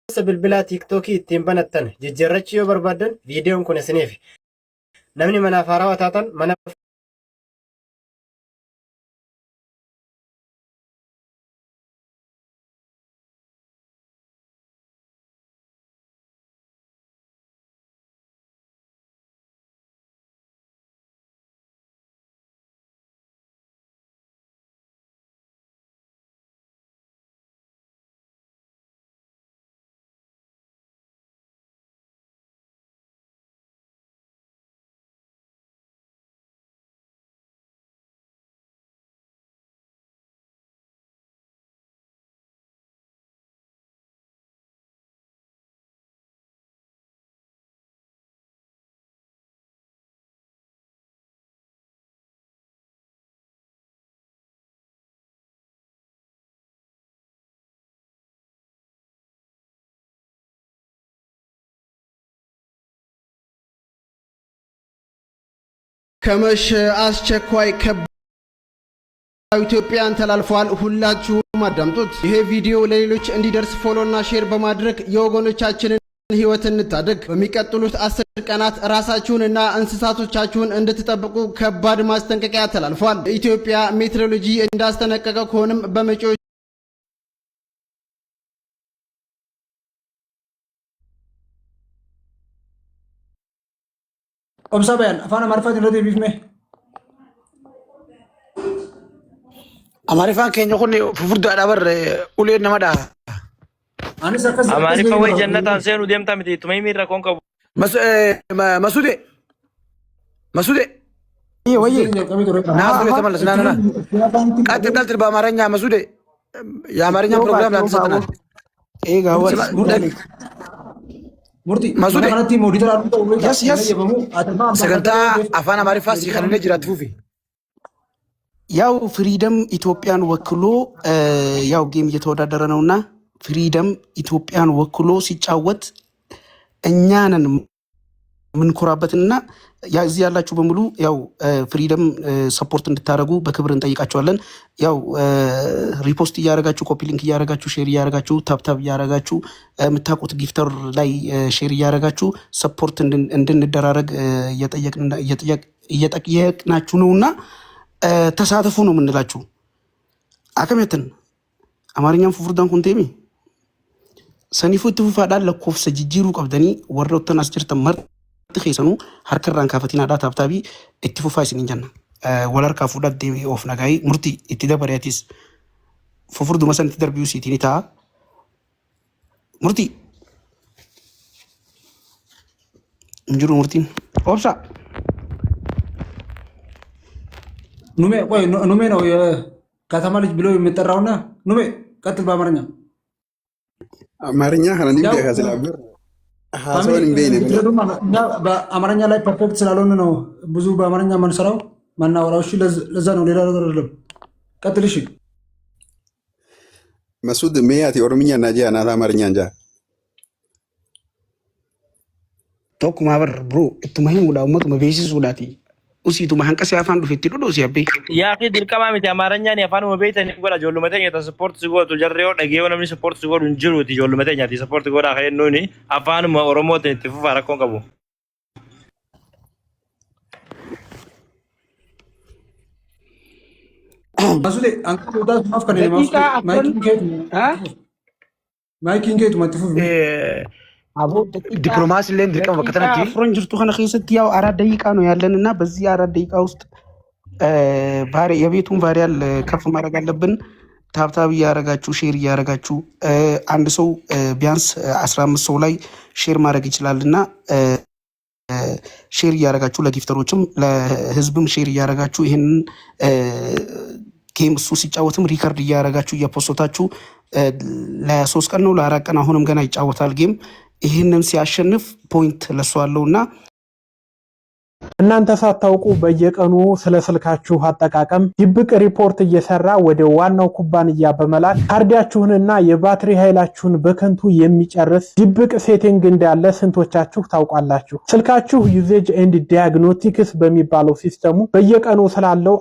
bilbila TikTokii ittiin banattan jijjiirrachuu yoo barbaadan viidiyoon kun isiniif. Namni manaaf haarawaa taatan mana ከመሸ አስቸኳይ ኢትዮጵያን ተላልፏል። ሁላችሁም አዳምጡት። ይሄ ቪዲዮ ለሌሎች እንዲደርስ ፎሎና ሼር በማድረግ የወገኖቻችንን ህይወት እንታደግ። በሚቀጥሉት 10 ቀናት ራሳችሁንና እንስሳቶቻችሁን እንድትጠብቁ ከባድ ማስጠንቀቂያ ተላልፏል። ኢትዮጵያ ሜትሮሎጂ እንዳስጠነቀቀ ከሆነም በመጪው Obsaben, afaan Amaariffaan irratti biifne. Amaariffaan keenya kun fufurdaadha barre ulee nama dhaha. Anis akkas Amaariffaan way jannataan seenu deemtaa miti tuma himi irra koon qabu. Masude. ይሄ ወይ ናሱ ተመለስ ናና ቀጥል በአማርኛ መሱዴ የአማርኛ ፕሮግራም ላንተ ሰጠናል። ኤጋ ወስ Murti, Masude. kanatti moditor aduun Yes. Sagantaa afaan Amaariffaa si kanallee jiraatu fufi. ያው ፍሪደም ኢትዮጵያን ወክሎ ያው ጌም እየተወዳደረ ነውና ፍሪደም ኢትዮጵያን ወክሎ ሲጫወት እኛንን ምንኮራበትና ያዚ ያላችሁ በሙሉ ያው ፍሪደም ሰፖርት እንድታረጉ በክብር እንጠይቃችኋለን። ያው ሪፖስት ያረጋችሁ ኮፒ ሊንክ ያረጋችሁ ሼር ያረጋችሁ ታፕታፕ ያረጋችሁ የምታቁት ጊፍተር ላይ ሼር ያረጋችሁ ሰፖርት እንድንደራረግ እየጠየቅናችሁ ነውና ተሳተፉ ነው ምንላችሁ። አከመትን አማርኛም ፉፍርዳን ኩንቴሚ ሰኒፉ ትፉፋዳል ለኮፍሰ ጅጅሩ ቀብደኒ ወረውተን አስጀርተ መር ኸይሰኑ ሀርከራን ካፈቲና ዳ ታብታቢ እትፉፋይ ሲንጀና ወለር ካፉዳት ዴሚ ኦፍ ነጋይ ሙርቲ እትደበሪያቲስ ፉፍርዱ መሰን ትደርቢው ሲቲኒታ ሙርቲ እንጅሩ ሙርቲ ኦብሳ ኑሜ ነው የከተማ ልጅ ብሎ የሚጠራውና ኑሜ ቀጥል በአማርኛ አማርኛ ሀናኒ ቢያካዝላብር ሀሳቡን እንበይነ በአማርኛ ላይ ፐርፌክት ስላልሆነ ነው ብዙ በአማርኛ ማንሰራው ማናወራው። እሺ ለዛ ነው ሌላ ነገር አይደለም። ቀጥል። እሺ መሱድ ሜያቲ ኦሮምኛ ናጂያ ናታ አማርኛ እንጃ ቶክ ማበር ብሮ እትማሂም ወዳው መክ መቤሲ ሱዳቲ usitu mahanqas afaan dhufetti dhodho si abbe yaa fi dirqama miti amaaranyaan afaan ubeeytan gola ijoollummaa teenya support si gootu jarree dhagee namni support si godhu hin jiruuti ijoollummaa teenyaati support godhaa keennuuni afaanuma oromootiin itti fufaa rakkoon qabu. Masude anka udaa maaf kan maayikiin keetu matti fufi. አቦ ዲፕሎማሲ ለን ድርቀም በከተናቲ ፍሮን ጅርቱ ከነ ኸይሰት ያው 4 ደቂቃ ነው ያለንና በዚህ 4 ደቂቃ ውስጥ ባሪ የቤቱን ቫሪያል ከፍ ማድረግ አለብን። ታብታብ ያረጋችሁ ሼር ያረጋችሁ አንድ ሰው ቢያንስ 15 ሰው ላይ ሼር ማድረግ ይችላልና ሼር ያረጋችሁ ለጊፍተሮችም ለህዝብም ሼር ያረጋችሁ ይሄን ጌም እሱ ሲጫወትም ሪከርድ ያረጋችሁ እየፖስታችሁ ለ3 ቀን ነው ለ4 ቀን አሁንም ገና ይጫወታል ጌም ይሄንን ሲያሸንፍ ፖይንት ለሷለውና እናንተ ሳታውቁ በየቀኑ ስለ ስልካችሁ አጠቃቀም ድብቅ ሪፖርት እየሰራ ወደ ዋናው ኩባንያ በመላክ ካርዳችሁንና የባትሪ ኃይላችሁን በከንቱ የሚጨርስ ድብቅ ሴቲንግ እንዳለ ስንቶቻችሁ ታውቃላችሁ? ስልካችሁ ዩዜጅ ኤንድ ዲያግኖስቲክስ በሚባለው ሲስተሙ በየቀኑ ስላለው